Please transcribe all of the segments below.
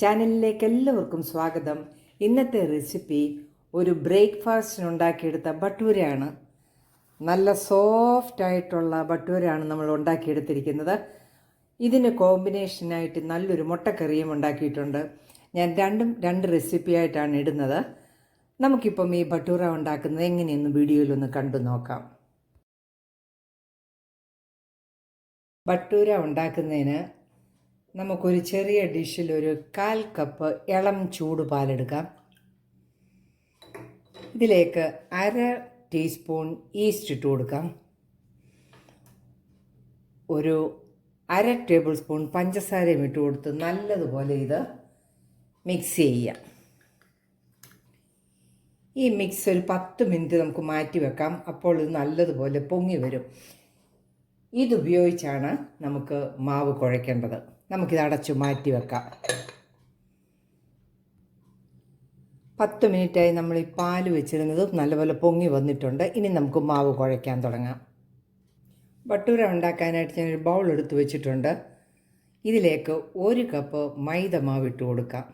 ചാനലിലേക്ക് എല്ലാവർക്കും സ്വാഗതം. ഇന്നത്തെ റെസിപ്പി ഒരു ബ്രേക്ക്ഫാസ്റ്റിനുണ്ടാക്കിയെടുത്ത ഭട്ടൂരയാണ്. നല്ല സോഫ്റ്റായിട്ടുള്ള ഭട്ടൂരയാണ് നമ്മൾ ഉണ്ടാക്കിയെടുത്തിരിക്കുന്നത്. ഇതിന് കോമ്പിനേഷനായിട്ട് നല്ലൊരു മുട്ടക്കറിയും ഉണ്ടാക്കിയിട്ടുണ്ട്. ഞാൻ രണ്ട് റെസിപ്പിയായിട്ടാണ് ഇടുന്നത്. നമുക്കിപ്പം ഈ ഭട്ടൂര ഉണ്ടാക്കുന്നത് എങ്ങനെയെന്ന് വീഡിയോയിലൊന്ന് കണ്ടു നോക്കാം. ഭട്ടൂര ഉണ്ടാക്കുന്നതിന് നമുക്കൊരു ചെറിയ ഡിഷിൽ ഒരു 1/4 കപ്പ് ഇളം ചൂട് പാലെടുക്കാം. ഇതിലേക്ക് 1/2 ടീസ്പൂൺ ഈസ്റ്റ് ഇട്ട് കൊടുക്കാം. ഒരു 1/2 ടേബിൾ സ്പൂൺ പഞ്ചസാരയും ഇട്ട് കൊടുത്ത് നല്ലതുപോലെ ഇത് മിക്സ് ചെയ്യാം. ഈ മിക്സ് ഒരു 10 മിനിറ്റ് നമുക്ക് മാറ്റി വെക്കാം. അപ്പോൾ ഇത് നല്ലതുപോലെ പൊങ്ങി വരും. ഇതുപയോഗിച്ചാണ് നമുക്ക് മാവ് കുഴയ്ക്കേണ്ടത്. നമുക്കിത് അടച്ചു മാറ്റി വെക്കാം. 10 മിനിറ്റായി നമ്മൾ ഈ പാല് വെച്ചിരുന്നത് നല്ലപോലെ പൊങ്ങി വന്നിട്ടുണ്ട്. ഇനി നമുക്ക് മാവ് കുഴയ്ക്കാൻ തുടങ്ങാം. ഭട്ടൂര ഉണ്ടാക്കാനായിട്ട് ഞാനൊരു ബൗൾ എടുത്ത് വെച്ചിട്ടുണ്ട്. ഇതിലേക്ക് 1 കപ്പ് മൈദ മാവ് ഇട്ട് കൊടുക്കാം.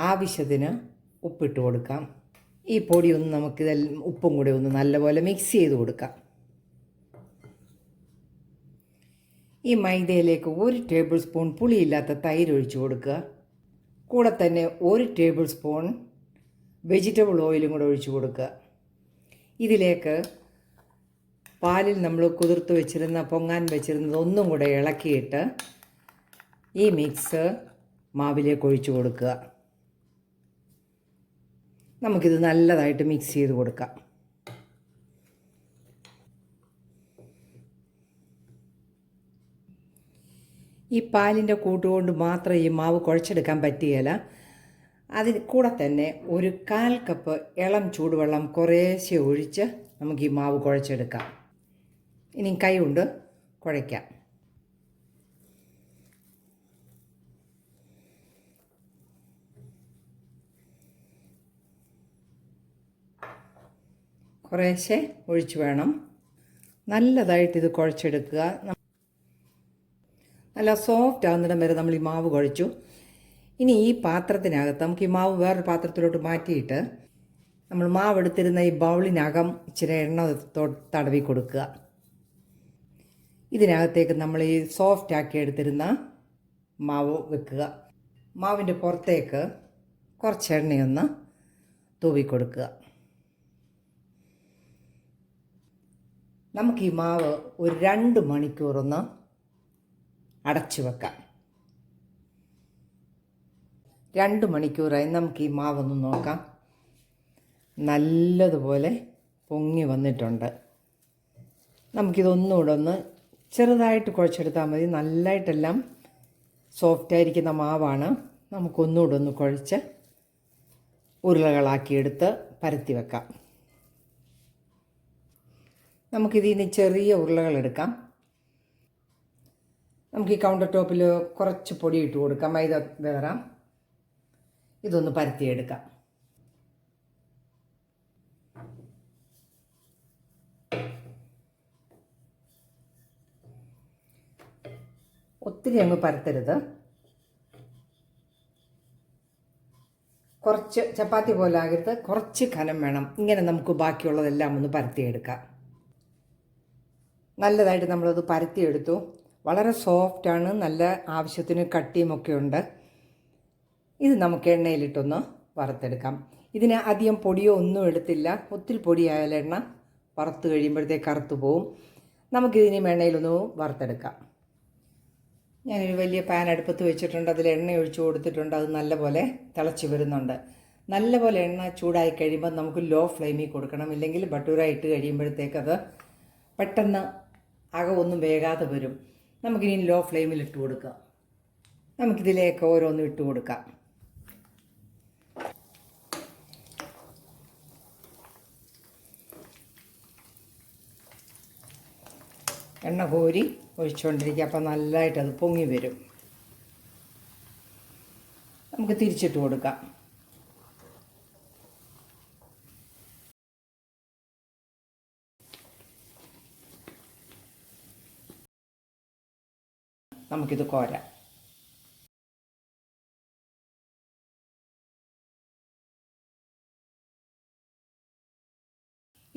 ആവശ്യത്തിന് ഉപ്പിട്ട് കൊടുക്കാം. ഈ പൊടി ഒന്ന് നമുക്കിതെല്ലാം ഉപ്പും കൂടെ ഒന്ന് നല്ലപോലെ മിക്സ് ചെയ്ത് കൊടുക്കാം. ഈ മൈദയിലേക്ക് 1 ടേബിൾ സ്പൂൺ പുളിയില്ലാത്ത തൈര് ഒഴിച്ച് കൊടുക്കുക. കൂടെ തന്നെ 1 ടേബിൾ സ്പൂൺ വെജിറ്റബിൾ ഓയിലും കൂടെ ഒഴിച്ച് കൊടുക്കുക. ഇതിലേക്ക് പാലിൽ നമ്മൾ കുതിർത്ത് വെച്ചിരുന്ന പൊങ്ങാൻ വെച്ചിരുന്നത് ഒന്നും കൂടെ ഇളക്കിയിട്ട് ഈ മിക്സ് മാവിലേക്ക് ഒഴിച്ച് കൊടുക്കുക. നമുക്കിത് നല്ലതായിട്ട് മിക്സ് ചെയ്ത് കൊടുക്കാം. ഈ പാലിൻ്റെ കൂട്ടുകൊണ്ട് മാത്രം ഈ മാവ് കുഴച്ചെടുക്കാൻ പറ്റുകയില്ല. അതിന് കൂടെ തന്നെ ഒരു 1/4 കപ്പ് ഇളം ചൂടുവെള്ളം കുറേശ്ശെ ഒഴിച്ച് നമുക്ക് ഈ മാവ് കുഴച്ചെടുക്കാം. ഇനി കൈ കൊണ്ട് കുഴയ്ക്കാം. കുറേശ്ശെ ഒഴിച്ച് വേണം. നല്ലതായിട്ടിത് കുഴച്ചെടുക്കുക. നല്ല സോഫ്റ്റ് ആകുന്നിടം വരെ നമ്മൾ ഈ മാവ് കുഴച്ചു. ഇനി ഈ പാത്രത്തിനകത്ത് നമുക്ക് ഈ മാവ് വേറൊരു പാത്രത്തിലോട്ട് മാറ്റിയിട്ട് നമ്മൾ മാവ് എടുത്തിരുന്ന ഈ ബൗളിനകം ഇച്ചിരി എണ്ണ തടവി കൊടുക്കുക. ഇതിനകത്തേക്ക് നമ്മൾ ഈ സോഫ്റ്റ് ആക്കി എടുത്തിരുന്ന മാവ് വെക്കുക. മാവിൻ്റെ പുറത്തേക്ക് കുറച്ച് എണ്ണയൊന്ന് തൂവി കൊടുക്കുക. നമുക്ക് ഈ മാവ് ഒരു 2 മണിക്കൂറൊന്ന് അടച്ചു വെക്കാം. 2 മണിക്കൂറായി. നമുക്ക് ഈ മാവൊന്ന് നോക്കാം. നല്ലതുപോലെ പൊങ്ങി വന്നിട്ടുണ്ട്. നമുക്കിതൊന്നുകൂടെ ഒന്ന് ചെറുതായിട്ട് കുഴച്ചെടുത്താൽ മതി. നല്ലതായിട്ടെല്ലാം സോഫ്റ്റായിരിക്കുന്ന മാവാണ്. നമുക്കൊന്നുകൂടെ ഒന്ന് കുഴച്ച് ഉരുളകളാക്കിയെടുത്ത് പരത്തി വെക്കാം. നമുക്കിതിൽ നിന്ന് ചെറിയ ഉരുളകളെടുക്കാം. നമുക്ക് ഈ കൗണ്ടർ ടോപ്പിൽ കുറച്ച് പൊടി ഇട്ട് കൊടുക്കാം. മൈദ വേറാം. ഇതൊന്ന് പരത്തിയെടുക്കാം. ഒത്തിരി അങ്ങ് പരത്തരുത്. കുറച്ച് ചപ്പാത്തി പോലെ ആകരുത്, കുറച്ച് കനം വേണം. ഇങ്ങനെ നമുക്ക് ബാക്കിയുള്ളതെല്ലാം ഒന്ന് പരത്തിയെടുക്കാം. നല്ലതായിട്ട് നമ്മളത് പരത്തിയെടുത്തു. വളരെ സോഫ്റ്റാണ്. നല്ല ആവശ്യത്തിന് കട്ടിയുമൊക്കെ ഉണ്ട്. ഇത് നമുക്ക് എണ്ണയിലിട്ടൊന്ന് വറുത്തെടുക്കാം. ഇതിന് അധികം പൊടിയോ ഒന്നും എടുത്തില്ല. ഒത്തിരി പൊടിയായാലും എണ്ണ വറുത്ത് കഴിയുമ്പോഴത്തേക്ക് കറുത്തു പോവും. നമുക്കിതിന് എണ്ണയിലൊന്ന് വറുത്തെടുക്കാം. ഞാനൊരു വലിയ പാൻ അടുപ്പത്ത് വെച്ചിട്ടുണ്ട്. അതിൽ എണ്ണ ഒഴിച്ച് കൊടുത്തിട്ടുണ്ട്. അത് നല്ലപോലെ തിളച്ച് വരുന്നുണ്ട്. നല്ലപോലെ എണ്ണ ചൂടായി കഴിയുമ്പോൾ നമുക്ക് ലോ ഫ്ലെയിമിൽ കൊടുക്കണം. ഇല്ലെങ്കിൽ ഭട്ടൂര ഇട്ട് കഴിയുമ്പോഴത്തേക്ക് അത് പെട്ടെന്ന് അകമൊന്നും വേകാതെ വരും. നമുക്കിനി ലോ ഫ്ലെയിമിൽ ഇട്ട് കൊടുക്കാം. നമുക്കിതിലേക്ക് ഓരോന്നും ഇട്ട് കൊടുക്കാം. എണ്ണ കോരി ഒഴിച്ചുകൊണ്ടിരിക്കുക. അപ്പോൾ നല്ലതായിട്ട് അത് പൊങ്ങി വരും. നമുക്ക് തിരിച്ചിട്ട് കൊടുക്കാം. നമുക്കിത് കോരാം.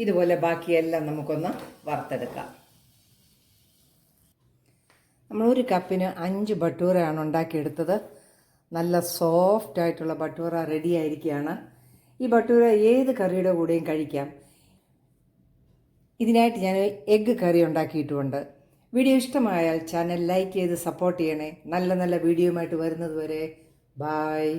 ഇതുപോലെ ബാക്കിയെല്ലാം നമുക്കൊന്ന് വറുത്തെടുക്കാം. നമ്മൾ 1 കപ്പിന് 5 ഭട്ടൂരയാണ് ഉണ്ടാക്കിയെടുത്തത്. നല്ല സോഫ്റ്റ് ആയിട്ടുള്ള ഭട്ടൂര റെഡി ആയിരിക്കുകയാണ്. ഈ ഭട്ടൂര ഏത് കറിയുടെ കൂടെയും കഴിക്കാം. ഇതിനായിട്ട് ഞാൻ എഗ്ഗ് കറി ഉണ്ടാക്കിയിട്ടുമുണ്ട്. വീഡിയോ ഇഷ്ടമായാൽ ചാനൽ ലൈക്ക് ചെയ്ത് സപ്പോർട്ട് ചെയ്യണേ. നല്ല നല്ല വീഡിയോയുമായിട്ട് വരുന്നത് വരെ ബായ്.